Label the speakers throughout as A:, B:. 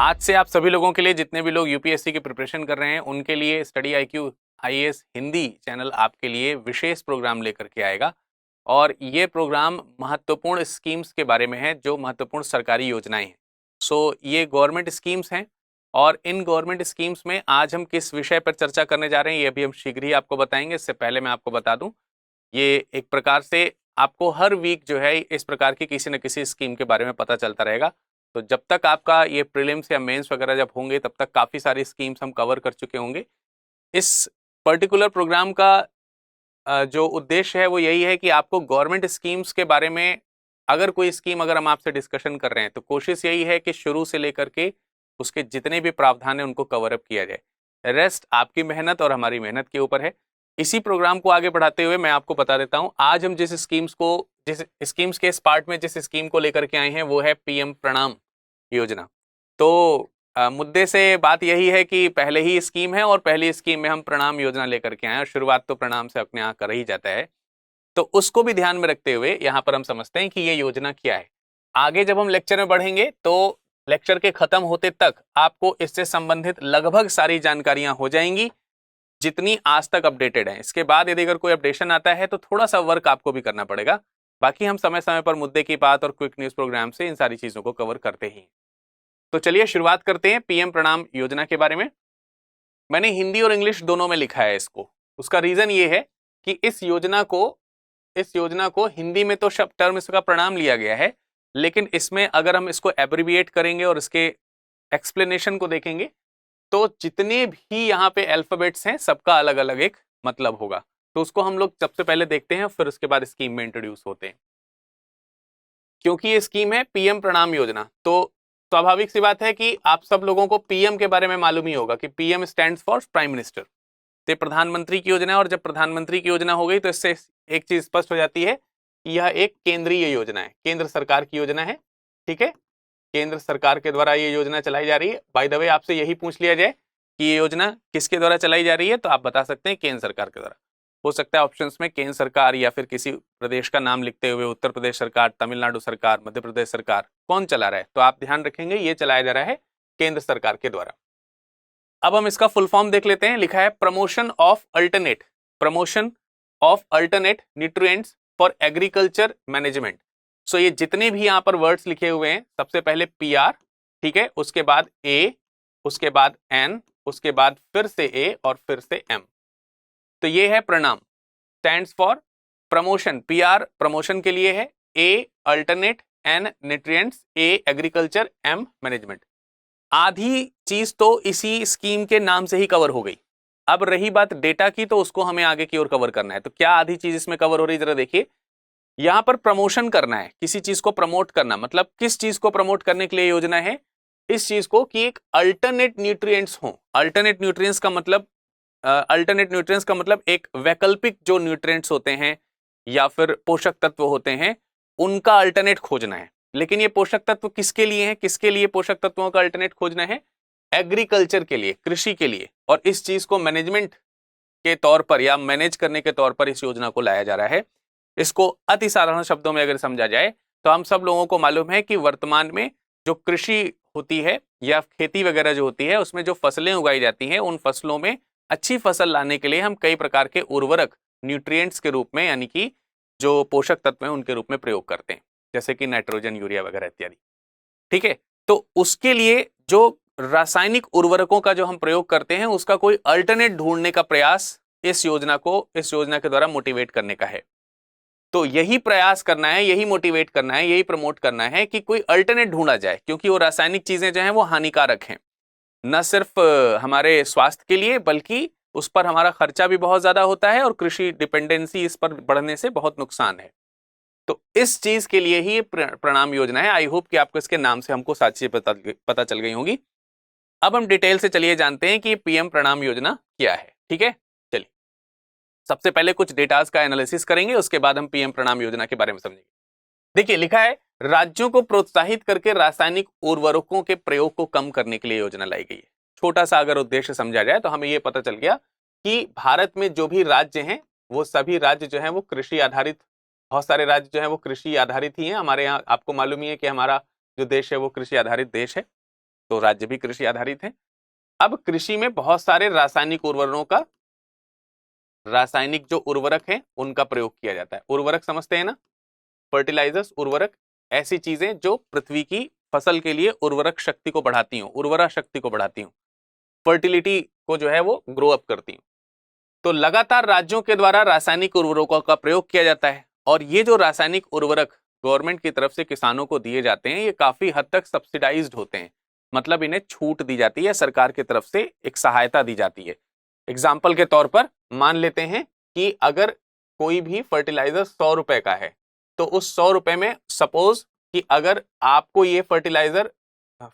A: आज से आप सभी लोगों के लिए, जितने भी लोग यूपीएससी की प्रिपरेशन कर रहे हैं, उनके लिए study IQ IAS Hindi channel आपके लिए विशेष प्रोग्राम लेकर के आएगा। और ये प्रोग्राम महत्वपूर्ण स्कीम्स के बारे में है, जो महत्वपूर्ण सरकारी योजनाएं हैं। ये गवर्नमेंट स्कीम्स हैं और इन गवर्नमेंट स्कीम्स में आज हम किस विषय पर चर्चा करने जा रहे हैं, ये भी हम शीघ्र ही आपको बताएंगे। इससे पहले मैं आपको बता दूं, ये एक प्रकार से आपको हर वीक जो है इस प्रकार की किसी न किसी स्कीम के बारे में पता चलता रहेगा। तो जब तक आपका ये प्रीलिम्स या मेंस वगैरह जब होंगे, तब तक काफ़ी सारी स्कीम्स हम कवर कर चुके होंगे। इस पर्टिकुलर प्रोग्राम का जो उद्देश्य है वो यही है कि आपको गवर्नमेंट स्कीम्स के बारे में, अगर कोई स्कीम अगर हम आपसे डिस्कशन कर रहे हैं, तो कोशिश यही है कि शुरू से लेकर के उसके जितने भी प्रावधान हैं उनको कवर अप किया जाए। रेस्ट आपकी मेहनत और हमारी मेहनत के ऊपर है। इसी प्रोग्राम को आगे बढ़ाते हुए मैं आपको बता देता हूं, आज हम जिस स्कीम्स के इस पार्ट में जिस स्कीम को लेकर के आए हैं वो है पीएम प्रणाम योजना। तो मुद्दे से बात यही है कि पहले ही स्कीम है और पहली स्कीम में हम प्रणाम योजना लेकर के आए, और शुरुआत तो प्रणाम से अपने यहाँ कर ही जाता है। तो उसको भी ध्यान में रखते हुए यहाँ पर हम समझते हैं कि ये योजना क्या है। आगे जब हम लेक्चर में बढ़ेंगे तो लेक्चर के खत्म होते तक आपको इससे संबंधित लगभग सारी जानकारियां हो जाएंगी, जितनी आज तक अपडेटेड है। इसके बाद यदि अगर कोई अपडेशन आता है तो थोड़ा सा वर्क आपको भी करना पड़ेगा। बाकी हम समय समय पर मुद्दे की बात और क्विक न्यूज प्रोग्राम से इन सारी चीजों को कवर करते ही। तो चलिए शुरुआत करते हैं पीएम प्रणाम योजना के बारे में। मैंने हिंदी और इंग्लिश दोनों में लिखा है इसको। उसका रीजन ये है कि इस योजना को हिंदी में तो शब्द टर्म इसका प्रणाम लिया गया है, लेकिन इसमें अगर हम इसको एब्रिविएट करेंगे और इसके एक्सप्लेनेशन को देखेंगे तो जितने भी यहाँ पे अल्फाबेट्स हैं सबका अलग अलग एक मतलब होगा। तो उसको हम लोग सबसे पहले देखते हैं, फिर उसके बाद स्कीम में इंट्रोड्यूस होते हैं। क्योंकि ये स्कीम है पीएम प्रणाम योजना, तो स्वाभाविक सी बात है कि आप सब लोगों को पीएम के बारे में मालूम ही होगा कि PM stands for prime minister. तो प्रधानमंत्री की योजना है, और जब प्रधानमंत्री की योजना हो गई तो इससे एक चीज स्पष्ट हो जाती है कि यह एक केंद्रीय योजना है, केंद्र सरकार की योजना है। ठीक है, केंद्र सरकार के द्वारा ये योजना चलाई जा रही है। बाय द वे, आपसे यही पूछ लिया जाए कि ये योजना किसके द्वारा चलाई जा रही है, तो आप बता सकते हैं केंद्र सरकार के द्वारा। हो सकता है ऑप्शंस में केंद्र सरकार या फिर किसी प्रदेश का नाम लिखते हुए उत्तर प्रदेश सरकार, तमिलनाडु सरकार, मध्य प्रदेश सरकार, कौन चला रहा है, तो आप ध्यान रखेंगे ये चलाया जा रहा है केंद्र सरकार के द्वारा। अब हम इसका फुल फॉर्म देख लेते हैं। लिखा है promotion of alternate nutrients for agriculture management. So ये जितने भी यहाँ पर वर्ड्स लिखे हुए हैं, सबसे पहले PR, ठीक है, उसके बाद A, उसके बाद N, उसके बाद फिर से A और फिर से M। तो ये है प्रणाम, stands for promotion. PR promotion के लिए है, A alternate, N nutrients, A agriculture, M management. आधी चीज तो इसी स्कीम के नाम से ही कवर हो गई। अब रही बात डेटा की, तो उसको हमें आगे की ओर कवर करना है। तो क्या आधी चीज इसमें कवर हो रही, जरा देखिए। यहां पर प्रमोशन करना है, किसी चीज को प्रमोट करना, मतलब किस चीज को प्रमोट करने के लिए योजना है, इस चीज को कि एक अल्टरनेट न्यूट्रिएंट्स हो। अल्टरनेट न्यूट्रिएंट्स का मतलब एक वैकल्पिक जो न्यूट्रिएंट्स होते हैं या फिर पोषक तत्व होते हैं, उनका अल्टरनेट खोजना है। लेकिन ये पोषक तत्व किसके लिए हैं, किसके लिए पोषक तत्वों का अल्टरनेट खोजना है, एग्रीकल्चर के लिए, कृषि के लिए। और इस चीज को मैनेजमेंट के तौर पर या मैनेज करने के तौर पर इस योजना को लाया जा रहा है। इसको अति साधारण शब्दों में अगर समझा जाए तो हम सब लोगों को मालूम है कि वर्तमान में जो कृषि होती है या खेती वगैरह जो होती है, उसमें जो फसलें उगाई जाती हैं, उन फसलों में अच्छी फसल लाने के लिए हम कई प्रकार के उर्वरक न्यूट्रिएंट्स के रूप में, यानी कि जो पोषक तत्व हैं उनके रूप में प्रयोग करते हैं, जैसे कि नाइट्रोजन, यूरिया वगैरह इत्यादि। ठीक है, तो उसके लिए जो रासायनिक उर्वरकों का जो हम प्रयोग करते हैं, उसका कोई अल्टरनेट ढूंढने का प्रयास इस योजना के द्वारा मोटिवेट करने का है। तो यही प्रयास करना है, यही मोटिवेट करना है, यही प्रमोट करना है कि कोई अल्टरनेट ढूंढा जाए, क्योंकि वो रासायनिक चीजें जो हैं वो हानिकारक हैं, न सिर्फ हमारे स्वास्थ्य के लिए, बल्कि उस पर हमारा खर्चा भी बहुत ज्यादा होता है और कृषि डिपेंडेंसी इस पर बढ़ने से बहुत नुकसान है। तो इस चीज के लिए ही प्रणाम योजना है। आई होप कि आपको इसके नाम से हमको साथ चीजें पता चल गई होंगी। अब हम डिटेल से चलिए जानते हैं कि पीएम प्रणाम योजना क्या है। ठीक है, चलिए सबसे पहले कुछ डेटाज का एनालिसिस करेंगे, उसके बाद हम पीएम प्रणाम योजना के बारे में समझेंगे। देखिए लिखा है, राज्यों को प्रोत्साहित करके रासायनिक उर्वरकों के प्रयोग को कम करने के लिए योजना लाई गई है। छोटा सा अगर उद्देश्य समझा जाए तो हमें यह पता चल गया कि भारत में जो भी राज्य हैं, वो सभी राज्य जो हैं वो कृषि आधारित, बहुत सारे राज्य जो हैं वो कृषि आधारित ही हैं। हमारे यहाँ आपको मालूम ही है कि हमारा जो देश है वो कृषि आधारित देश है। तो राज्य भी कृषि आधारित है। अब कृषि में बहुत सारे रासायनिक जो उर्वरक हैं उनका प्रयोग किया जाता है। उर्वरक समझते हैं ना, फर्टिलाइजर्स, उर्वरक, ऐसी चीजें जो पृथ्वी की फसल के लिए उर्वरक शक्ति को बढ़ाती हूँ, उर्वरा शक्ति को बढ़ाती हूँ, फर्टिलिटी को जो है वो ग्रो अप करती हूँ। तो लगातार राज्यों के द्वारा रासायनिक उर्वरकों का प्रयोग किया जाता है और ये जो रासायनिक उर्वरक गवर्नमेंट की तरफ से किसानों को दिए जाते हैं ये काफी हद तक सब्सिडाइज्ड होते हैं, मतलब इन्हें छूट दी जाती है, सरकार की तरफ से एक सहायता दी जाती है। एग्जाम्पल के तौर पर मान लेते हैं कि अगर कोई भी फर्टिलाइजर 100 रुपए का है तो उस 100 रुपए में सपोज कि अगर आपको ये फर्टिलाइजर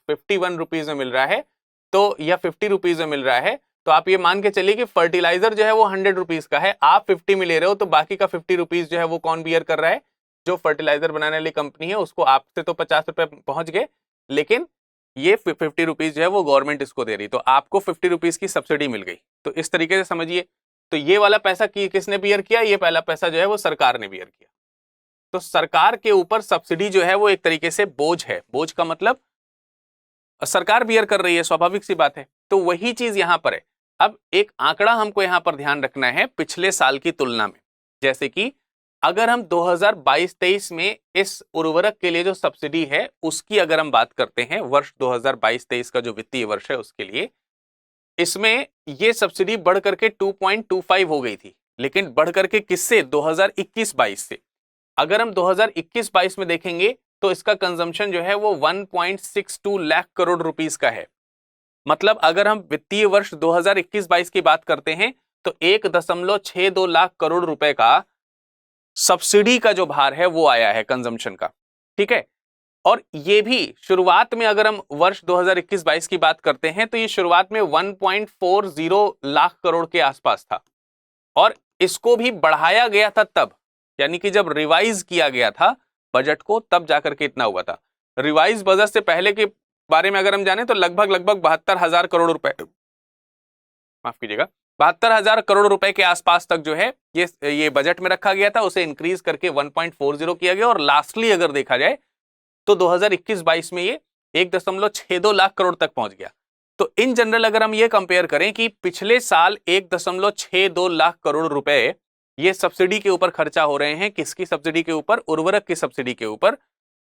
A: 51 रुपीज में मिल रहा है तो, या 50 रुपीज में मिल रहा है, तो आप ये मान के चलिए कि फर्टिलाइजर जो है वो 100 रुपीज का है, आप 50 में ले रहे हो, तो बाकी का 50 रुपीज जो है वो कौन बियर कर रहा है? जो फर्टिलाइजर बनाने वाली कंपनी है, उसको आपसे तो 50 रुपए पहुंच गए, लेकिन ये 50 रुपीज जो है वो गवर्नमेंट इसको दे रही, तो आपको 50 रुपीज की सब्सिडी मिल गई। तो इस तरीके से समझिए, तो ये वाला पैसा किसने बियर किया? ये पहला पैसा जो है वो सरकार ने बियर किया। तो सरकार के ऊपर सब्सिडी जो है वो एक तरीके से बोझ है। बोझ का मतलब सरकार बियर कर रही है, स्वाभाविक सी बात है। तो वही चीज यहां पर है। अब एक आंकड़ा हमको यहां पर ध्यान रखना है पिछले साल की तुलना में, जैसे कि अगर हम 2022-23 में इस उर्वरक के लिए जो सब्सिडी है उसकी अगर हम बात करते हैं, वर्ष 2022-23 का जो वित्तीय वर्ष है उसके लिए, इसमें ये सब्सिडी बढ़ करके 2.25 हो गई थी, लेकिन बढ़ करके किससे? 2021-22 से। अगर हम 2021-22 में देखेंगे तो इसका कंजम्पशन जो है वो 1.62 लाख करोड़ रुपीस का है। मतलब अगर हम वित्तीय वर्ष 2021-22 की बात करते हैं तो 1.62 लाख करोड़ रुपए का सब्सिडी का जो भार है वो आया है कंजम्पशन का, ठीक है। और ये भी शुरुआत में अगर हम वर्ष 2021-22 की बात करते हैं तो ये शुरुआत में 1.40 लाख करोड़ के आसपास था, और इसको भी बढ़ाया गया था तब, यानी कि जब रिवाइज किया गया था बजट को तब जाकर के इतना हुआ था। रिवाइज बजट से पहले के बारे में अगर हम जाने तो लगभग 72,000 करोड़ रुपए, माफ कीजिएगा, 72,000 करोड़ रुपए के आसपास तक जो है ये बजट में रखा गया था, उसे इंक्रीज करके 1.40 किया गया, और लास्टली अगर देखा जाए तो 2021-22 में ये 1.62 लाख करोड़ तक पहुंच गया। तो इन जनरल अगर हम ये कंपेयर करें कि पिछले साल 1.62 लाख करोड़ रुपए ये सब्सिडी के ऊपर खर्चा हो रहे हैं, किसकी सब्सिडी के ऊपर? उर्वरक की सब्सिडी के ऊपर।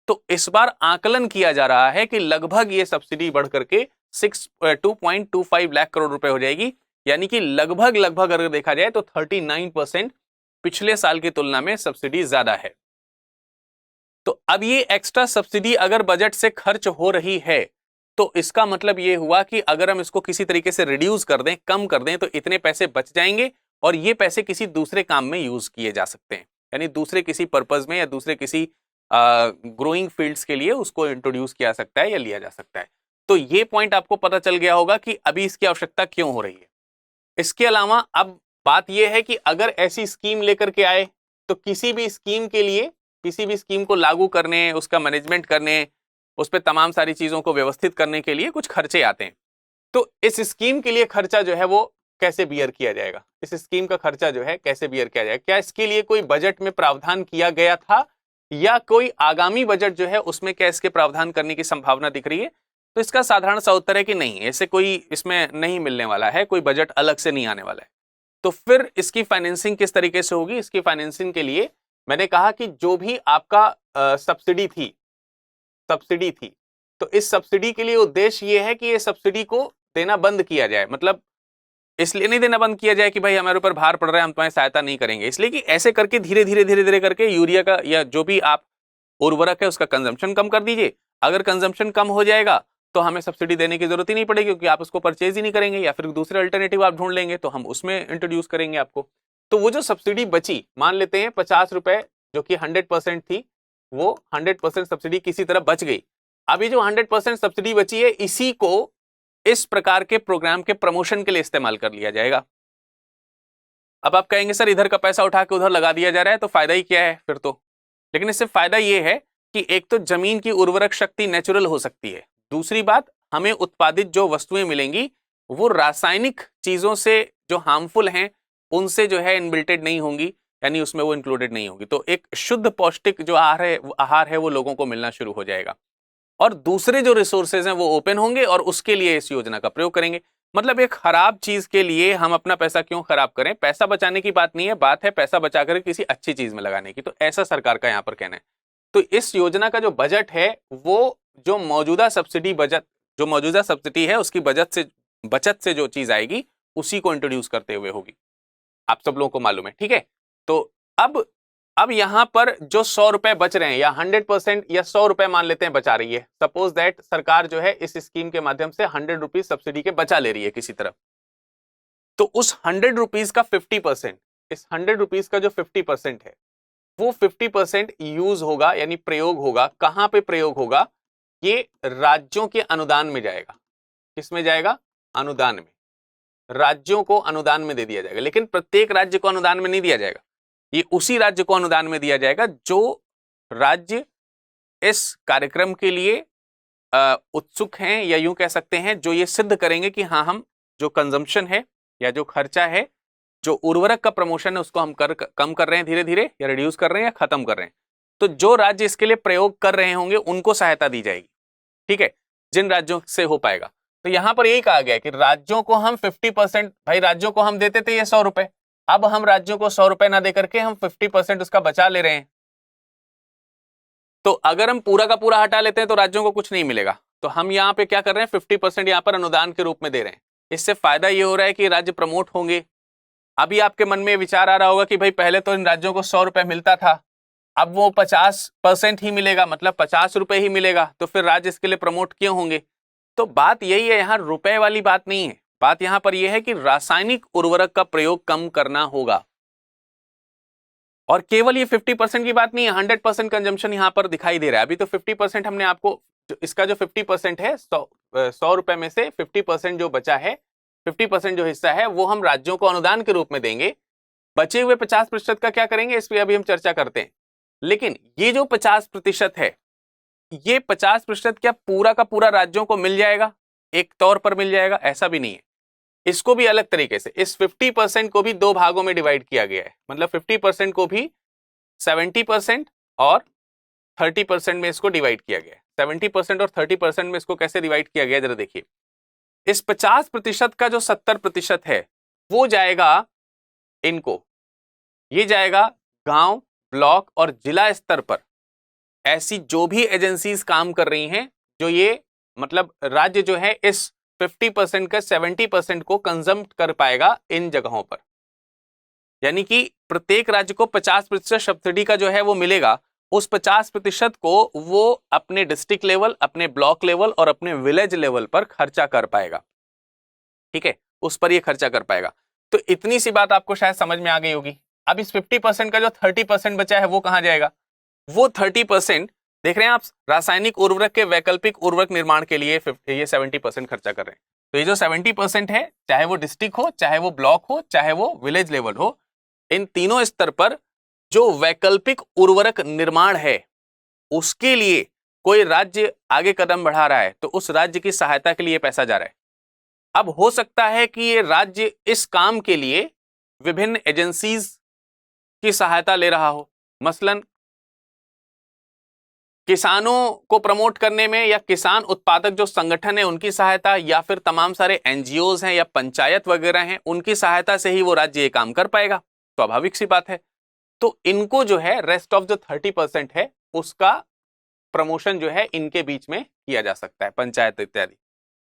A: तो इस बार आकलन किया जा रहा है कि लगभग ये सब्सिडी बढ़ करके 2.25 लाख करोड़ रुपए हो जाएगी, यानी कि लगभग अगर देखा जाए तो 39% पिछले साल की तुलना में सब्सिडी ज्यादा है। तो अब ये एक्स्ट्रा सब्सिडी अगर बजट से खर्च हो रही है तो इसका मतलब ये हुआ कि अगर हम इसको किसी तरीके से रिड्यूस कर दें, कम कर दें, तो इतने पैसे बच जाएंगे और ये पैसे किसी दूसरे काम में यूज किए जा सकते हैं, यानी दूसरे किसी पर्पज में या दूसरे किसी ग्रोइंग फील्ड्स के लिए उसको इंट्रोड्यूस किया जा सकता है या लिया जा सकता है। तो ये पॉइंट आपको पता चल गया होगा कि अभी इसकी आवश्यकता क्यों हो रही है। इसके अलावा अब बात यह है कि अगर ऐसी स्कीम लेकर के आए तो किसी भी स्कीम के लिए, किसी भी स्कीम को लागू करने, उसका मैनेजमेंट करने, उस पर तमाम सारी चीजों को व्यवस्थित करने के लिए कुछ खर्चे आते हैं। तो इस स्कीम के लिए खर्चा जो है वो कैसे बियर किया जाएगा? इस स्कीम का खर्चा जो है कैसे बियर किया जाएगा? क्या इसके लिए कोई बजट में प्रावधान किया गया था या कोई आगामी बजट जो है उसमें क्या इसके प्रावधान करने की संभावना दिख रही है? तो इसका साधारण सा उत्तर है कि नहीं, ऐसे कोई इसमें नहीं मिलने वाला है, कोई बजट अलग से नहीं आने वाला है। तो फिर इसकी फाइनेंसिंग किस तरीके से होगी? इसकी फाइनेंसिंग के लिए मैंने कहा कि जो भी आपका सब्सिडी थी, तो इस सब्सिडी के लिए उद्देश्य ये है कि ये सब्सिडी को देना बंद किया जाए। मतलब इसलिए नहीं देना बंद किया जाए कि भाई हमारे ऊपर भार पड़ रहा है, हम तुम्हारी सहायता नहीं करेंगे, इसलिए कि ऐसे करके धीरे धीरे करके यूरिया का या जो भी आप उर्वरक है उसका कंजम्पशन कम कर दीजिए। अगर कंजम्पशन कम हो जाएगा तो हमें सब्सिडी देने की जरूरत ही नहीं पड़ेगी, क्योंकि आप उसको परचेज ही नहीं करेंगे, या फिर दूसरे अल्टरनेटिव आप ढूंढ लेंगे तो हम उसमें इंट्रोड्यूस करेंगे आपको। तो वो जो सब्सिडी बची, मान लेते हैं 50 रुपए जो कि 100% थी, वो 100% सब्सिडी किसी तरह बच गई। अभी जो 100% सब्सिडी बची है इसी को इस प्रकार के प्रोग्राम के प्रमोशन के लिए इस्तेमाल कर लिया जाएगा। अब आप कहेंगे सर इधर का पैसा उठा के उधर लगा दिया जा रहा है तो फायदा ही क्या है फिर तो? लेकिन इससे फायदा यह है कि एक तो जमीन की उर्वरक शक्ति नेचुरल हो सकती है, दूसरी बात हमें उत्पादित जो वस्तुएं मिलेंगी वो रासायनिक चीजों से जो हार्मफुल हैं उनसे जो है इनबिल्टेड नहीं होंगी, यानी उसमें वो इंक्लूडेड नहीं होगी। तो एक शुद्ध पौष्टिक जो आहार है वो लोगों को मिलना शुरू हो जाएगा। और दूसरे जो रिसोर्सेज हैं वो ओपन होंगे और उसके लिए इस योजना का प्रयोग करेंगे। मतलब एक खराब चीज के लिए हम अपना पैसा क्यों खराब करें? पैसा बचाने की बात नहीं है, बात है पैसा बचाकर किसी अच्छी चीज में लगाने की। तो ऐसा सरकार का यहां पर कहना है। तो इस योजना का जो बजट है वो जो मौजूदा सब्सिडी है उसकी बचत से जो चीज आएगी उसी को इंट्रोड्यूस करते हुए होगी। आप सब लोगों को मालूम है, ठीक है। तो अब यहां पर जो 100 रुपए बच रहे हैं या 100% या 100 रुपए मान लेते हैं बचा रही है, सपोज दैट सरकार जो है इस स्कीम के माध्यम से 100 रुपीज सब्सिडी के बचा ले रही है किसी तरफ, तो उस 100 रुपीज का 50%, इस 100 रुपीज का जो 50% है वो 50% यूज होगा, यानी प्रयोग होगा। कहां पे प्रयोग होगा? ये राज्यों के अनुदान में जाएगा। किस में जाएगा? अनुदान में। राज्यों को अनुदान में दे दिया जाएगा, लेकिन प्रत्येक राज्य को अनुदान में नहीं दिया जाएगा। ये उसी राज्य को अनुदान में दिया जाएगा जो राज्य इस कार्यक्रम के लिए उत्सुक हैं, या यूं कह सकते हैं जो ये सिद्ध करेंगे कि हाँ, हम जो कंजम्पशन है या जो खर्चा है, जो उर्वरक का प्रमोशन है उसको हम कम कर रहे हैं धीरे धीरे, या रिड्यूस कर रहे हैं या खत्म कर रहे हैं। तो जो राज्य इसके लिए प्रयोग कर रहे होंगे उनको सहायता दी जाएगी, ठीक है, जिन राज्यों से हो पाएगा। तो यहां पर यही कहा गया कि राज्यों को हम 50%, भाई राज्यों को हम देते थे ये 100 रुपए, अब हम राज्यों को 100 रुपए ना देकर के हम 50% उसका बचा ले रहे हैं। तो अगर हम पूरा का पूरा हटा लेते हैं तो राज्यों को कुछ नहीं मिलेगा। तो हम यहाँ पे क्या कर रहे हैं? 50% यहाँ पर अनुदान के रूप में दे रहे हैं। इससे फायदा ये हो रहा है कि राज्य प्रमोट होंगे। अभी आपके मन में विचार आ रहा होगा कि भाई पहले तो इन राज्यों को 100 रुपए मिलता था, अब वो 50% ही मिलेगा, मतलब 50 रुपए ही मिलेगा, तो फिर राज्य इसके लिए प्रमोट क्यों होंगे? तो बात यही है, यहाँ रुपए वाली बात नहीं है। बात यहाँ पर यह है कि रासायनिक उर्वरक का प्रयोग कम करना होगा। और केवल ये 50% की बात नहीं है, 100% कंजम्पशन यहाँ पर दिखाई दे रहा है। अभी तो 50% हमने आपको, इसका जो 50% है, 100 रुपए में से 50% जो बचा है, 50% जो हिस्सा है वो हम राज्यों को अनुदान के रूप में देंगे। बचे हुए 50% का क्या करेंगे इस पर अभी हम चर्चा करते हैं। लेकिन ये जो 50% है, ये 50% क्या पूरा का पूरा राज्यों को मिल जाएगा, एक तौर पर मिल जाएगा? ऐसा भी नहीं है। इसको भी अलग तरीके से, इस 50% को भी दो भागों में डिवाइड किया गया है। मतलब 50% को भी 70% और 30% में इसको डिवाइड किया गया है। 70% और 30% में इसको कैसे डिवाइड किया गया जरा देखिए। इस 50% का जो 70% है वो जाएगा इनको, ये जाएगा गांव, ब्लॉक और जिला स्तर पर ऐसी जो भी एजेंसीज काम कर रही हैं, जो ये मतलब राज्य जो है इस 50% का 70% को कंज्यूम कर पाएगा इन जगहों पर। यानी कि प्रत्येक राज्य को 50% सब्सिडी का जो है वो मिलेगा। उस 50% को वो अपने डिस्ट्रिक्ट लेवल, अपने ब्लॉक लेवल और अपने विलेज लेवल पर खर्चा कर पाएगा, ठीक है, उस पर ये खर्चा कर पाएगा। तो इतनी सी बात आपको शायद समझ में आ गई होगी। अब इस 50% का जो 30% बचा है वो कहां जाएगा? वो 30% देख रहे हैं आप, रासायनिक उर्वरक के वैकल्पिक उर्वरक निर्माण के लिए ये 70% खर्चा कर रहे हैं। तो ये जो 70% है, चाहे वो डिस्ट्रिक्ट हो, चाहे वो ब्लॉक हो, चाहे वो विलेज लेवल हो, इन तीनों स्तर पर जो वैकल्पिक उर्वरक निर्माण है उसके लिए कोई राज्य आगे कदम बढ़ा रहा है तो उस राज्य की सहायता के लिए पैसा जा रहा है। अब हो सकता है कि ये राज्य इस काम के लिए विभिन्न एजेंसीज की सहायता ले रहा हो, मसलन किसानों को प्रमोट करने में, या किसान उत्पादक जो संगठन है उनकी सहायता, या फिर तमाम सारे एनजीओज हैं या पंचायत वगैरह हैं उनकी सहायता से ही वो राज्य ये काम कर पाएगा। स्वाभाविक सी बात है। तो इनको जो है रेस्ट ऑफ जो 30% है उसका प्रमोशन जो है इनके बीच में किया जा सकता है, पंचायत इत्यादि।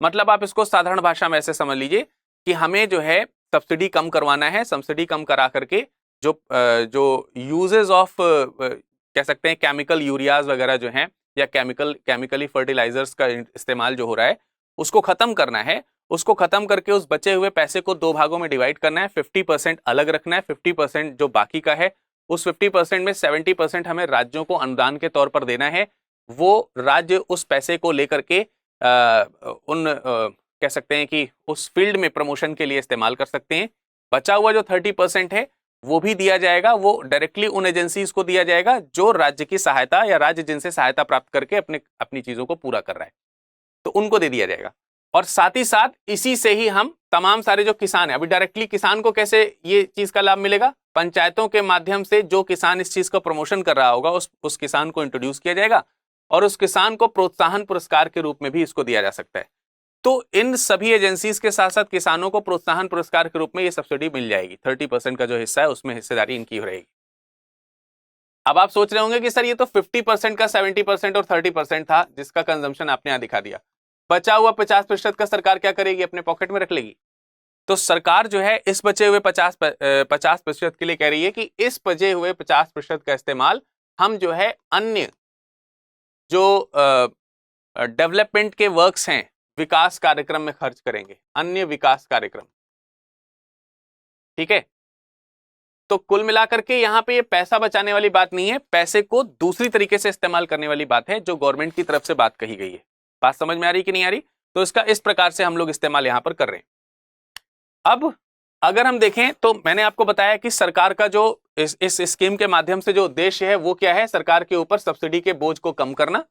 A: मतलब आप इसको साधारण भाषा में ऐसे समझ लीजिए कि हमें जो है सब्सिडी कम करवाना है। सब्सिडी कम करा करके जो यूजेस ऑफ कह सकते हैं केमिकल यूरियाज वगैरह जो हैं, या केमिकली फर्टिलाइजर्स का इस्तेमाल जो हो रहा है उसको खत्म करना है। उसको खत्म करके उस बचे हुए पैसे को दो भागों में डिवाइड करना है। 50% अलग रखना है, 50% जो बाकी का है उस 50% में 70% हमें राज्यों को अनुदान के तौर पर देना है। वो राज्य उस पैसे को लेकर के कह सकते हैं कि उस फील्ड में प्रमोशन के लिए इस्तेमाल कर सकते हैं। बचा हुआ जो 30% है वो भी दिया जाएगा, वो डायरेक्टली उन एजेंसीज को दिया जाएगा जो राज्य की सहायता, या राज्य जिनसे सहायता प्राप्त करके अपनी चीजों को पूरा कर रहा है, तो उनको दे दिया जाएगा। और साथ ही साथ इसी से ही हम तमाम सारे जो किसान है, अभी डायरेक्टली किसान को कैसे ये चीज का लाभ मिलेगा? पंचायतों के माध्यम से जो किसान इस चीज का प्रमोशन कर रहा होगा उस किसान को इंट्रोड्यूस किया जाएगा और उस किसान को प्रोत्साहन पुरस्कार के रूप में भी इसको दिया जा सकता है। तो इन सभी एजेंसीज के साथ साथ किसानों को प्रोत्साहन पुरस्कार के रूप में ये सब्सिडी मिल जाएगी। 30% का जो हिस्सा है उसमें हिस्सेदारी इनकी रहेगी। अब आप सोच रहे होंगे कि सर ये तो 50% का 70% और 30% था जिसका कंजम्पशन आपने यहां दिखा दिया, बचा हुआ 50% का सरकार क्या करेगी? अपने पॉकेट में रख लेगी। तो सरकार जो है इस बचे हुए 50% के लिए कह रही है कि इस बचे हुए 50% का इस्तेमाल हम जो है अन्य जो डेवलपमेंट के वर्क्स हैं, विकास कार्यक्रम में खर्च करेंगे, अन्य विकास कार्यक्रम। ठीक है, तो कुल मिलाकर के यहां पे ये पैसा बचाने वाली बात नहीं है, पैसे को दूसरी तरीके से इस्तेमाल करने वाली बात है, जो गवर्नमेंट की तरफ से बात कही गई है। बात समझ में आ रही कि नहीं आ रही? तो इसका इस प्रकार से हम लोग इस्तेमाल यहां पर कर रहे हैं। अब अगर हम देखें तो मैंने आपको बताया कि सरकार का जो इस स्कीम के माध्यम से जो उद्देश्य है वो क्या है? सरकार के ऊपर सब्सिडी के बोझ को कम करना।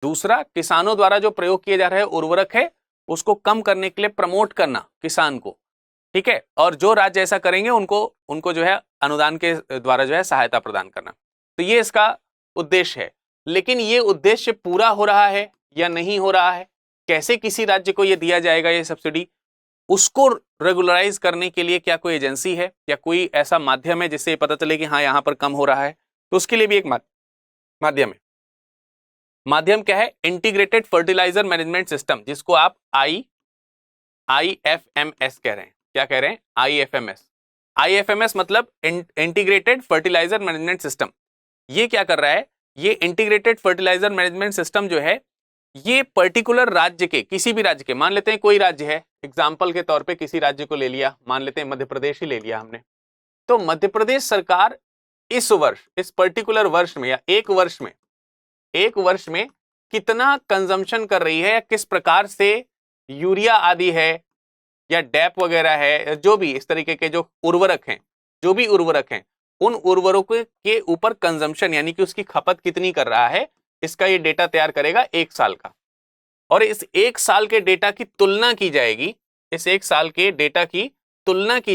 A: दूसरा, किसानों द्वारा जो प्रयोग किए जा रहे उर्वरक है उसको कम करने के लिए प्रमोट करना किसान को। ठीक है, और जो राज्य ऐसा करेंगे उनको जो है अनुदान के द्वारा जो है सहायता प्रदान करना। तो ये इसका उद्देश्य है। लेकिन ये उद्देश्य पूरा हो रहा है या नहीं हो रहा है? कैसे किसी राज्य को ये दिया जाएगा ये सब्सिडी? उसको रेगुलराइज करने के लिए क्या कोई एजेंसी है या कोई ऐसा माध्यम है जिससे पता चले कि हाँ यहां पर कम हो रहा है? तो उसके लिए भी एक माध्यम है। माध्यम क्या है? इंटीग्रेटेड फर्टिलाइजर मैनेजमेंट सिस्टम, जिसको आप IFMS कह रहे हैं। क्या कह रहे हैं? IFMS मतलब इंटीग्रेटेड फर्टिलाइजर मैनेजमेंट सिस्टम। ये क्या कर रहा है? ये इंटीग्रेटेड फर्टिलाइजर मैनेजमेंट सिस्टम जो है ये पर्टिकुलर राज्य के, किसी भी राज्य के, मान लेते हैं कोई राज्य है, एग्जाम्पल के तौर पे किसी राज्य को ले लिया, मान लेते हैं मध्य प्रदेश ही ले लिया हमने। तो मध्य प्रदेश सरकार इस वर्ष, इस पर्टिकुलर वर्ष में या एक वर्ष में कितना कंजम्पशन कर रही है, या किस प्रकार से यूरिया आदि है या डैप वगैरह है, जो भी इस तरीके के जो उर्वरक हैं, उन उर्वरकों के ऊपर कंजम्पशन यानी कि उसकी खपत कितनी कर रहा है, इसका ये डेटा तैयार करेगा एक साल का। और इस एक साल के डेटा की तुलना की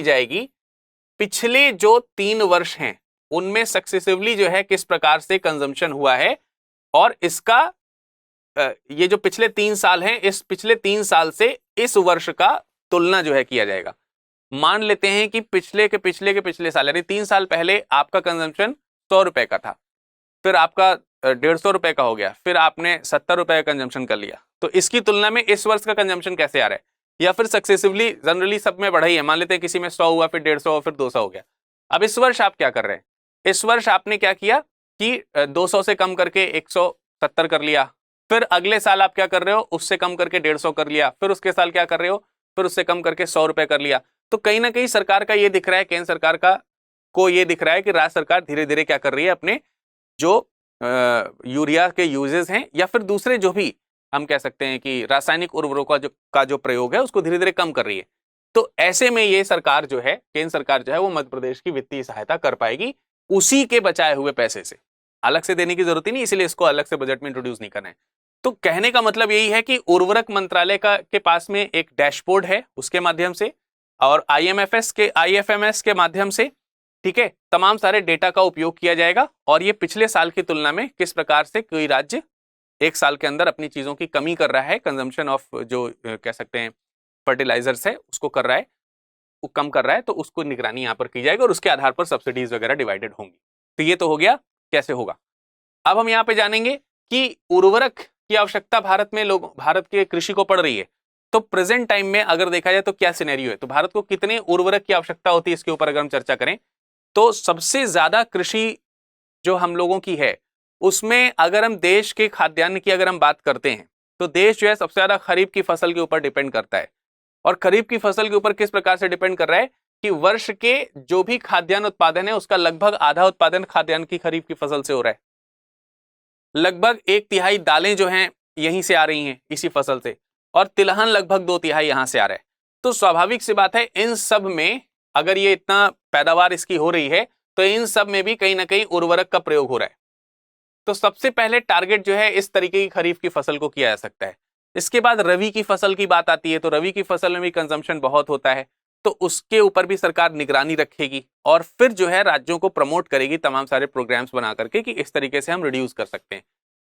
A: जाएगी, पिछले जो 3 वर्ष हैं उनमें सक्सेसिवली जो है किस प्रकार से कंजम्पशन हुआ है, और इसका ये जो पिछले 3 साल हैं, इस पिछले 3 साल से इस वर्ष का तुलना जो है किया जाएगा। मान लेते हैं कि पिछले साल यानी 3 साल पहले आपका कंजम्पशन 100 रुपए का था, फिर आपका 150 रुपए का हो गया, फिर आपने 70 रुपए का कंजम्पशन कर लिया। तो इसकी तुलना में इस वर्ष का कंजम्पशन कैसे आ रहा है, या फिर सक्सेसिवली जनरली सब में बढ़ा ही है, मान लेते हैं किसी में 100 हुआ, फिर 150 हुआ, फिर 200 हो गया। अब इस वर्ष आप क्या कर रहे हैं? इस वर्ष आपने क्या किया कि 200 से कम करके 170 कर लिया, फिर अगले साल आप क्या कर रहे हो, उससे कम करके 150 कर लिया, फिर उसके साल क्या कर रहे हो, फिर उससे कम करके 100 रुपए कर लिया। तो कहीं ना कहीं सरकार का ये दिख रहा है, केंद्र सरकार को ये दिख रहा है कि राज्य सरकार धीरे धीरे क्या कर रही है, अपने जो यूरिया के यूजेस हैं या फिर दूसरे जो भी हम कह सकते हैं कि रासायनिक उर्वरकों का जो प्रयोग है उसको धीरे धीरे कम कर रही है। तो ऐसे में ये सरकार जो है, केंद्र सरकार जो है, वो मध्य प्रदेश की वित्तीय सहायता कर पाएगी उसी के बचाए हुए पैसे से। अलग से देने की जरूरत ही नहीं, इसलिए इसको अलग से बजट में इंट्रोड्यूस नहीं करना है। तो कहने का मतलब यही है कि उर्वरक मंत्रालय के पास में एक डैशबोर्ड है, उसके माध्यम से, और IFMS के माध्यम से, ठीक है, तमाम सारे डेटा का उपयोग किया जाएगा, और ये पिछले साल की तुलना में किस प्रकार से कोई राज्य एक साल के अंदर अपनी चीजों की कमी कर रहा है, कंजम्पशन ऑफ जो कह सकते हैं फर्टिलाइजर्स है उसको कर रहा है, वो कम कर रहा है, तो उसको निगरानी यहाँ पर की जाएगी और उसके आधार पर सब्सिडीज वगैरह डिवाइडेड होंगी। तो ये तो हो गया कैसे होगा। अब हम यहाँ पे जानेंगे कि उर्वरक की आवश्यकता भारत के कृषि को पड़ रही है, तो प्रेजेंट टाइम में अगर देखा जाए तो क्या सिनेरियो है, तो भारत को कितने उर्वरक की आवश्यकता होती है, इसके ऊपर अगर हम चर्चा करें तो सबसे ज्यादा कृषि जो हम लोगों की है उसमें अगर हम देश के खाद्यान्न की अगर हम बात करते हैं तो देश जो है सबसे ज्यादा खरीफ की फसल के ऊपर डिपेंड करता है। और खरीफ की फसल के ऊपर किस प्रकार से डिपेंड कर रहा है कि वर्ष के जो भी खाद्यान्न उत्पादन है उसका लगभग आधा उत्पादन खाद्यान्न की खरीफ की फसल से हो रहा है। लगभग 1/3 दालें जो हैं यहीं से आ रही हैं इसी फसल से, और तिलहन लगभग 2/3 यहां से आ रहा है। तो स्वाभाविक सी बात है इन सब में अगर ये इतना पैदावार इसकी हो रही है तो इन सब में भी कहीं ना कहीं उर्वरक का प्रयोग हो रहा है। तो सबसे पहले टारगेट जो है इस तरीके की खरीफ की फसल को किया जा सकता है। इसके बाद रबी की फसल की बात आती है, तो रबी की फसल में भी कंजम्पशन बहुत होता है, तो उसके ऊपर भी सरकार निगरानी रखेगी और फिर जो है राज्यों को प्रमोट करेगी तमाम सारे प्रोग्राम्स बना करके कि इस तरीके से हम रिड्यूस कर सकते हैं।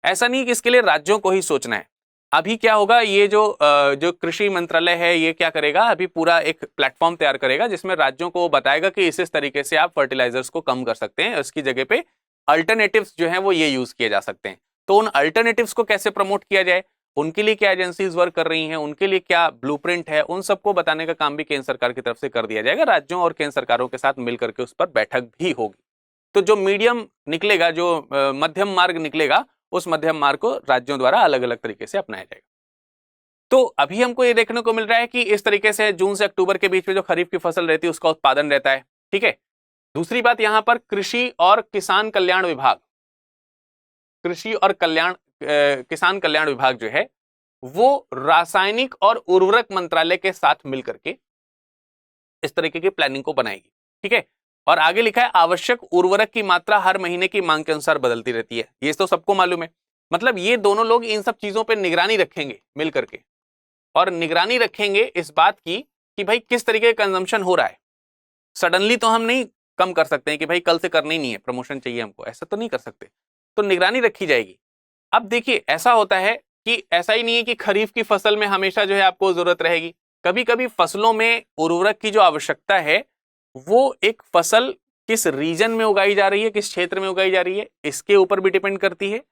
A: ऐसा नहीं कि इसके लिए राज्यों को ही सोचना है। अभी क्या होगा, ये जो कृषि मंत्रालय है ये क्या करेगा, अभी पूरा एक प्लेटफॉर्म तैयार करेगा जिसमें राज्यों को बताएगा कि इस तरीके से आप फर्टिलाइजर्स को कम कर सकते हैं, उसकी जगह पे अल्टरनेटिव्स जो है वो ये यूज किए जा सकते हैं। तो उन अल्टरनेटिव्स को कैसे प्रमोट किया जाए, उनके लिए क्या एजेंसीज वर्क कर रही हैं, उनके लिए क्या ब्लूप्रिंट है, उन सबको बताने का काम भी केंद्र सरकार की तरफ से कर दिया जाएगा। राज्यों और केंद्र सरकारों के साथ मिलकर के उस पर बैठक भी होगी। तो जो मीडियम निकलेगा, जो मध्यम मार्ग निकलेगा, उस मध्यम मार्ग को राज्यों द्वारा अलग अलग तरीके से अपनाया जाएगा। तो अभी हमको ये देखने को मिल रहा है कि इस तरीके से जून से अक्टूबर के बीच में जो खरीफ की फसल रहती है उसका उत्पादन रहता है। ठीक है, दूसरी बात यहां पर कृषि और किसान कल्याण विभाग, कृषि और किसान कल्याण विभाग जो है वो रासायनिक और उर्वरक मंत्रालय के साथ मिलकर के इस तरीके की प्लानिंग को बनाएगी। ठीक है, और आगे लिखा है आवश्यक उर्वरक की मात्रा हर महीने की मांग के अनुसार बदलती रहती है। ये तो सबको मालूम है। मतलब ये दोनों लोग इन सब चीजों पर निगरानी रखेंगे मिलकर के, और निगरानी रखेंगे इस बात की कि भाई किस तरीके का कंजम्पशन हो रहा है। सडनली तो हम नहीं कम कर सकते हैं कि भाई कल से करना ही नहीं है, प्रमोशन चाहिए हमको, ऐसा तो नहीं कर सकते। तो निगरानी रखी जाएगी। अब देखिए ऐसा होता है कि ऐसा ही नहीं है कि खरीफ की फसल में हमेशा जो है आपको जरूरत रहेगी। कभी कभी फसलों में उर्वरक की जो आवश्यकता है वो एक फसल किस रीजन में उगाई जा रही है, किस क्षेत्र में उगाई जा रही है, इसके ऊपर भी डिपेंड करती है।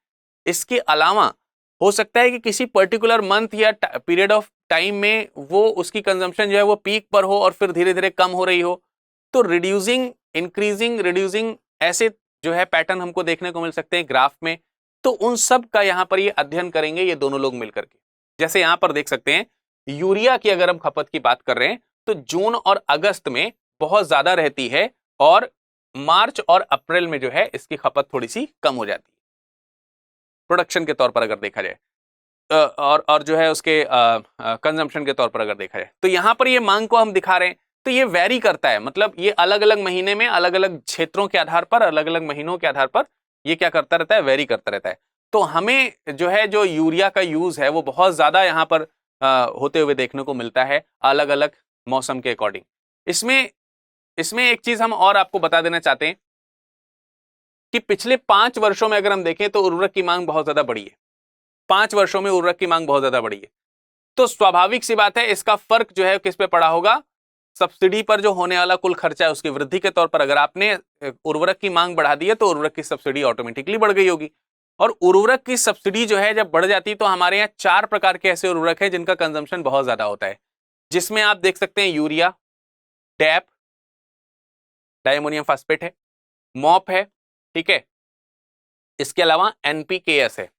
A: इसके अलावा हो सकता है कि किसी पर्टिकुलर मंथ या पीरियड ऑफ टाइम में वो उसकी कंजम्पशन जो है वो पीक पर हो और फिर धीरे धीरे कम हो रही हो। तो रिड्यूसिंग, इंक्रीजिंग, रिड्यूसिंग, ऐसे जो है पैटर्न हमको देखने को मिल सकते हैं ग्राफ में। तो उन सब का यहां पर ये अध्ययन करेंगे ये दोनों लोग मिलकर के। जैसे यहां पर देख सकते हैं यूरिया की अगर हम खपत की बात कर रहे हैं तो जून और अगस्त में बहुत ज्यादा रहती है और मार्च और अप्रैल में जो है इसकी खपत थोड़ी सी कम हो जाती है प्रोडक्शन के तौर पर अगर देखा जाए, और जो है उसके कंजम्पशन के तौर पर अगर देखा जाए। तो यहां पर ये मांग को हम दिखा रहे हैं। तो ये वेरी करता है, मतलब ये अलग अलग महीने में अलग अलग क्षेत्रों के आधार पर, अलग अलग महीनों के आधार पर ये क्या करता रहता है, वेरी करता रहता है। तो हमें जो है जो यूरिया का यूज है वो बहुत ज्यादा यहाँ पर होते हुए देखने को मिलता है अलग अलग मौसम के अकॉर्डिंग। इसमें एक चीज हम और आपको बता देना चाहते हैं कि पिछले 5 वर्षों में अगर हम देखें तो उर्वरक की मांग बहुत ज्यादा बढ़ी है। 5 वर्षों में उर्वरक की मांग बहुत ज्यादा बढ़ी है। तो स्वाभाविक सी बात है इसका फर्क जो है किस पे पड़ा होगा, सब्सिडी पर जो होने वाला कुल खर्चा है उसकी वृद्धि के तौर पर। अगर आपने उर्वरक की मांग बढ़ा दी है तो उर्वरक की सब्सिडी ऑटोमेटिकली बढ़ गई होगी। और उर्वरक की सब्सिडी जो है जब बढ़ जाती है तो हमारे यहाँ 4 प्रकार के ऐसे उर्वरक हैं जिनका कंजम्पशन बहुत ज्यादा होता है, जिसमें आप देख सकते हैं यूरिया, डैप, डायमोनियम फास्फेट है, मॉप है। ठीक है, इसके अलावा एनपीकेएस है।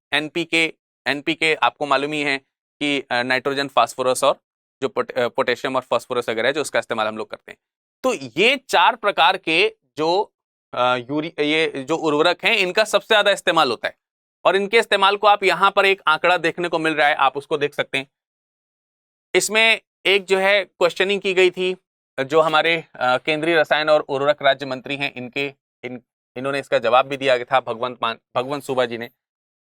A: एनपीके आपको मालूम ही है कि नाइट्रोजन, फास्फोरस और जो पोटेशियम और फास्फोरस वगैरह है जो उसका इस्तेमाल हम लोग करते हैं। तो ये 4 प्रकार के जो ये जो उर्वरक हैं इनका सबसे ज्यादा इस्तेमाल होता है। और इनके इस्तेमाल को आप यहां पर एक आंकड़ा देखने को मिल रहा है, आप उसको देख सकते हैं। इसमें एक जो है क्वेश्चनिंग की गई थी, जो हमारे केंद्रीय रसायन और उर्वरक राज्य मंत्री हैं इन्होंने इसका जवाब भी दिया था, भगवंत सुबा जी ने।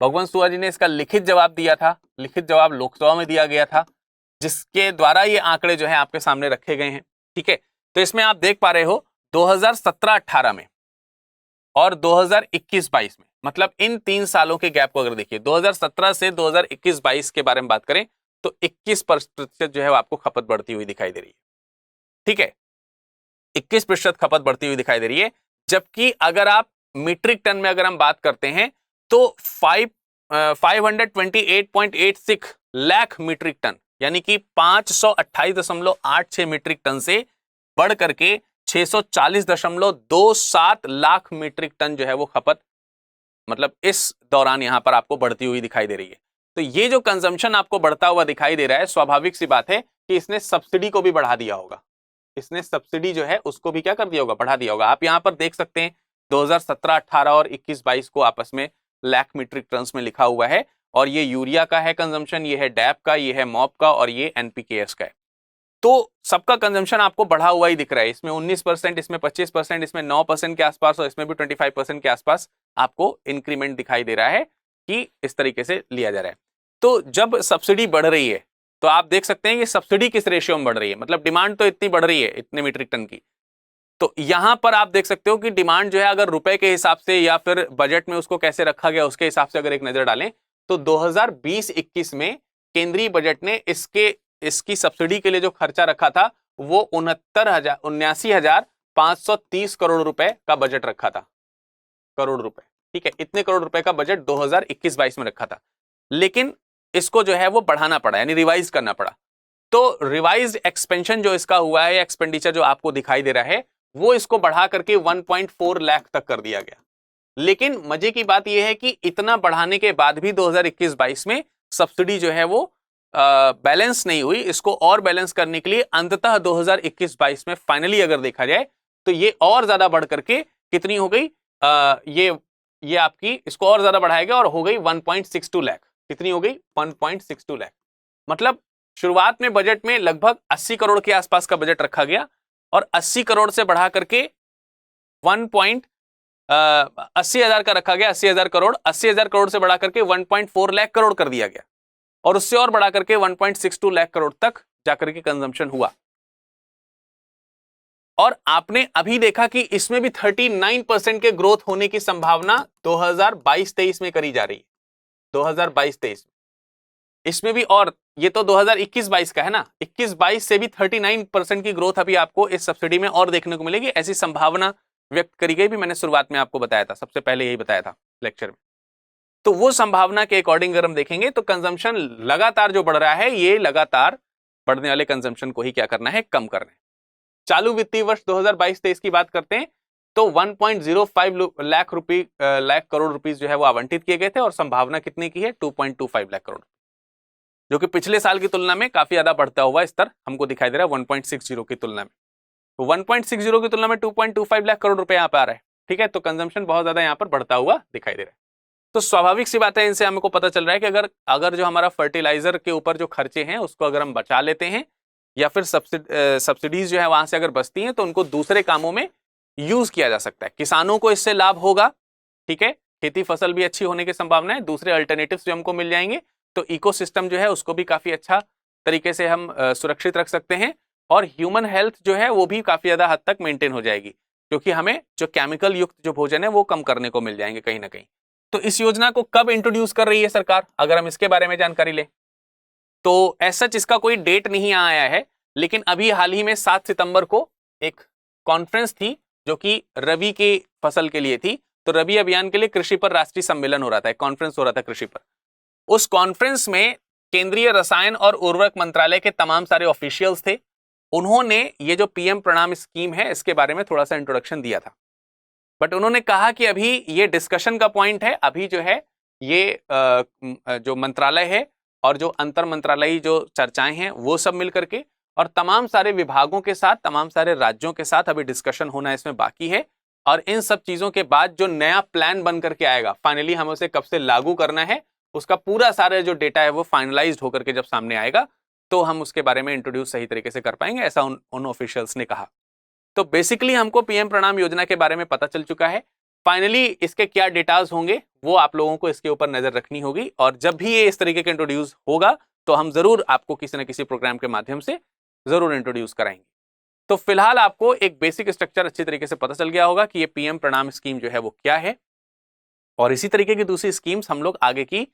A: भगवंत सुबा जी ने इसका लिखित जवाब दिया था, लिखित जवाब लोकसभा में दिया गया था, जिसके द्वारा ये आंकड़े जो है आपके सामने रखे गए हैं। ठीक है, तो इसमें आप देख पा रहे हो 2017-18 में और 2021-22 में, मतलब इन 3 सालों के गैप को अगर देखिए 2017 से 2021-22 के बारे में बात करें तो 21% जो है आपको खपत बढ़ती हुई दिखाई दे रही है। ठीक है, 21% खपत बढ़ती हुई दिखाई दे रही है। जबकि अगर आप मीट्रिक टन में अगर हम बात करते हैं तो 528.86 लाख मीट्रिक टन, यानी कि 528.86 मीट्रिक टन से बढ़ करके 640.27 लाख मीट्रिक टन जो है वो खपत, मतलब इस दौरान यहां पर आपको बढ़ती हुई दिखाई दे रही है। तो ये जो कंजम्पशन आपको बढ़ता हुआ दिखाई दे रहा है, स्वाभाविक सी बात है कि इसने सब्सिडी को भी बढ़ा दिया होगा। इसने सब्सिडी जो है उसको भी क्या कर दिया होगा, बढ़ा दिया होगा। आप यहां पर देख सकते हैं 2017-18 और 21-22 को आपस में लाख मीट्रिक टन में लिखा हुआ है, और ये यूरिया का है कंजम्पशन, ये है डैप का, ये है मॉप का, और ये एनपीकेएस का है। तो सबका कंजम्पशन आपको बढ़ा हुआ ही दिख रहा है। इसमें 19%, इसमें 25%, इसमें 9% के आसपास, और इसमें भी 25% के आसपास आपको इंक्रीमेंट दिखाई दे रहा है कि इस तरीके से लिया जा रहा है। तो जब सब्सिडी बढ़ रही है तो आप देख सकते हैं ये सब्सिडी किस रेशियो में बढ़ रही है, मतलब डिमांड तो इतनी बढ़ रही है इतने मीट्रिक टन की, तो यहां पर आप देख सकते हो कि डिमांड जो है अगर रुपए के हिसाब से या फिर बजट में उसको कैसे रखा गया उसके हिसाब से अगर एक नजर डालें तो 2020-21 में केंद्रीय बजट ने इसकी सब्सिडी के लिए जो खर्चा रखा था वो 79,530 करोड़ रुपए का बजट रखा था। करोड़ रुपए, ठीक है, इतने करोड़ रुपए का बजट 2021-22 में रखा था, लेकिन इसको जो है वो बढ़ाना पड़ा, यानी रिवाइज करना पड़ा। तो रिवाइज्ड एक्सपेंशन जो इसका हुआ है, एक्सपेंडिचर जो आपको दिखाई दे रहा है, वो इसको बढ़ा करके 1.4 लाख तक कर दिया गया। लेकिन मजे की बात यह है कि इतना बढ़ाने के बाद भी 2021-22 में सब्सिडी जो है वो बैलेंस नहीं हुई। इसको और बैलेंस करने के लिए अंततः 2021-22 में फाइनली अगर देखा जाए तो ये और ज्यादा बढ़ करके कितनी हो गई, ये आपकी इसको और ज्यादा बढ़ाया गया और हो गई 1.62 लाख। कितनी हो गई? 1.62 लाख। मतलब शुरुआत में बजट में लगभग 80 करोड़ के आसपास का बजट रखा गया और 80 करोड़ से बढ़ा करके 80,000 का रखा गया, 80,000 करोड़, 80,000 करोड़ से बढ़ा करके 1.4 लाख करोड़ कर दिया गया और उससे और बढ़ा करके 1.62 लाख करोड़ तक जाकर के कंजम्पशन हुआ। और आपने अभी देखा कि इसमें भी 39% के ग्रोथ होने की संभावना 2022-23 में करी जा रही है। 2022-23 इसमें भी, और ये तो 2021-22 का है ना, 21-22 से भी 39% की ग्रोथ अभी आपको इस सब्सिडी में और देखने को मिलेगी, ऐसी संभावना व्यक्त करी गई भी। मैंने शुरुआत में आपको बताया था, सबसे पहले यही बताया था लेक्चर में। तो वो संभावना के अकॉर्डिंग अगर हम देखेंगे तो कंजम्पशन लगातार जो बढ़ रहा है, ये लगातार बढ़ने वाले कंजम्पशन को ही क्या करना है, कम करना है। चालू वित्तीय वर्ष 2022-23 की बात करते हैं तो 1.05 लाख करोड़ रुपीस जो है वो आवंटित किए गए थे और संभावना कितने की है, 2.25 लाख करोड़, जो कि पिछले साल की तुलना में काफी ज्यादा बढ़ता हुआ स्तर हमको दिखाई दे रहा है 1.60 की तुलना में। तो 1.60 की तुलना में 2.25 लाख करोड़ रुपए यहाँ पे आ रहा है, ठीक है। तो कंजम्पशन बहुत ज्यादा यहाँ पर बढ़ता हुआ दिखाई दे रहा है। तो स्वाभाविक सी बात है, इनसे हमको पता चल रहा है कि अगर जो हमारा फर्टिलाइजर के ऊपर जो खर्चे हैं उसको अगर हम बचा लेते हैं या फिर सब्सिडीज जो है वहां से अगर बचती हैं तो उनको दूसरे कामों में यूज किया जा सकता है। किसानों को इससे लाभ होगा, ठीक है, खेती फसल भी अच्छी होने की संभावना है, दूसरे अल्टरनेटिव्स जो हमको मिल जाएंगे, तो इकोसिस्टम जो है उसको भी काफी अच्छा तरीके से हम सुरक्षित रख सकते हैं और ह्यूमन हेल्थ जो है वो भी काफी ज्यादा हद तक मेंटेन हो जाएगी, क्योंकि हमें जो केमिकल युक्त जो भोजन है वो कम करने को मिल जाएंगे कहीं ना कहीं। तो इस योजना को कब इंट्रोड्यूस कर रही है सरकार, अगर हम इसके बारे में जानकारी लें तो ऐसा इसका कोई डेट नहीं आया है, लेकिन अभी हाल ही में 7 सितंबर को एक कॉन्फ्रेंस थी जो कि रबी की फसल के लिए थी। तो रबी अभियान के लिए कृषि पर राष्ट्रीय सम्मेलन हो रहा था, एक कॉन्फ्रेंस हो रहा था कृषि पर। उस कॉन्फ्रेंस में केंद्रीय रसायन और उर्वरक मंत्रालय के तमाम सारे ऑफिशियल्स थे। उन्होंने ये जो पीएम प्रणाम स्कीम है इसके बारे में थोड़ा सा इंट्रोडक्शन दिया था, बट उन्होंने कहा कि अभी ये डिस्कशन का पॉइंट है। अभी जो है ये जो मंत्रालय है और जो अंतर मंत्रालयी जो चर्चाएं हैं वो सब मिलकर के और तमाम सारे विभागों के साथ, तमाम सारे राज्यों के साथ अभी डिस्कशन होना इसमें बाकी है। और इन सब चीजों के बाद जो नया प्लान बन करके आएगा, फाइनली हमें उसे कब से लागू करना है, उसका पूरा सारा जो डेटा है वो फाइनलाइज्ड होकर के जब सामने आएगा तो हम उसके बारे में इंट्रोड्यूस सही तरीके से कर पाएंगे, ऐसा उन ऑफिशियल्स ने कहा। तो बेसिकली हमको पीएम प्रणाम योजना के बारे में पता चल चुका है। फाइनली इसके क्या डिटेल्स होंगे वो आप लोगों को इसके ऊपर नजर रखनी होगी, और जब भी ये इस तरीके के इंट्रोड्यूस होगा तो हम जरूर आपको किसी न किसी प्रोग्राम के माध्यम से जरूर इंट्रोड्यूस कराएंगे। तो फिलहाल आपको एक बेसिक स्ट्रक्चर अच्छी तरीके से पता चल गया होगा कि ये पीएम प्रणाम स्कीम जो है वो क्या है, और इसी तरीके की दूसरी स्कीम्स हम लोग आगे की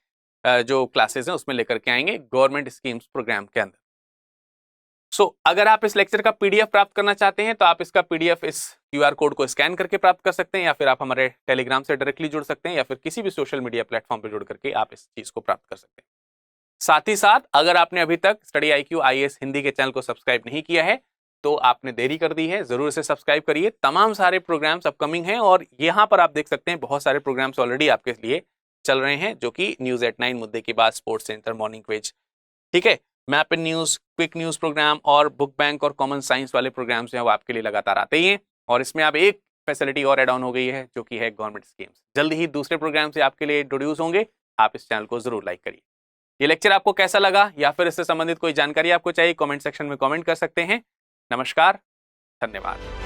A: जो क्लासेस हैं उसमें लेकर के आएंगे गवर्नमेंट स्कीम्स प्रोग्राम के अंदर। अगर आप इस लेक्चर का पीडीएफ प्राप्त करना चाहते हैं तो आप इसका पीडीएफ इस क्यूआर कोड को स्कैन करके प्राप्त कर सकते हैं, या फिर आप हमारे टेलीग्राम से डायरेक्टली जुड़ सकते हैं, या फिर किसी भी सोशल मीडिया प्लेटफॉर्म पर जुड़ करके आप इस चीज को प्राप्त कर सकते हैं। साथ ही साथ अगर आपने अभी तक स्टडी IQ IAS हिंदी के चैनल को सब्सक्राइब नहीं किया है तो आपने देरी कर दी है, जरूर से सब्सक्राइब करिए। तमाम सारे प्रोग्राम्स अपकमिंग हैं और यहाँ पर आप देख सकते हैं बहुत सारे प्रोग्राम्स ऑलरेडी आपके लिए चल रहे हैं, जो कि न्यूज एट 9, मुद्दे की बात, स्पोर्ट्स सेंटर, मॉर्निंग क्विज, ठीक है, map in news, quick news program और बुक बैंक और कॉमन साइंस वाले प्रोग्राम्स हैं वो आपके लिए लगातार आते ही हैं। और इसमें अब एक फैसिलिटी और एड ऑन हो गई है जो कि है गवर्नमेंट स्कीम्स। जल्द ही दूसरे प्रोग्राम से आपके लिए इंट्रोड्यूस होंगे, आप इस चैनल को जरूर लाइक करिए। ये लेक्चर आपको कैसा लगा या फिर इससे संबंधित कोई जानकारी आपको चाहिए, कमेंट सेक्शन में कमेंट कर सकते हैं। नमस्कार, धन्यवाद।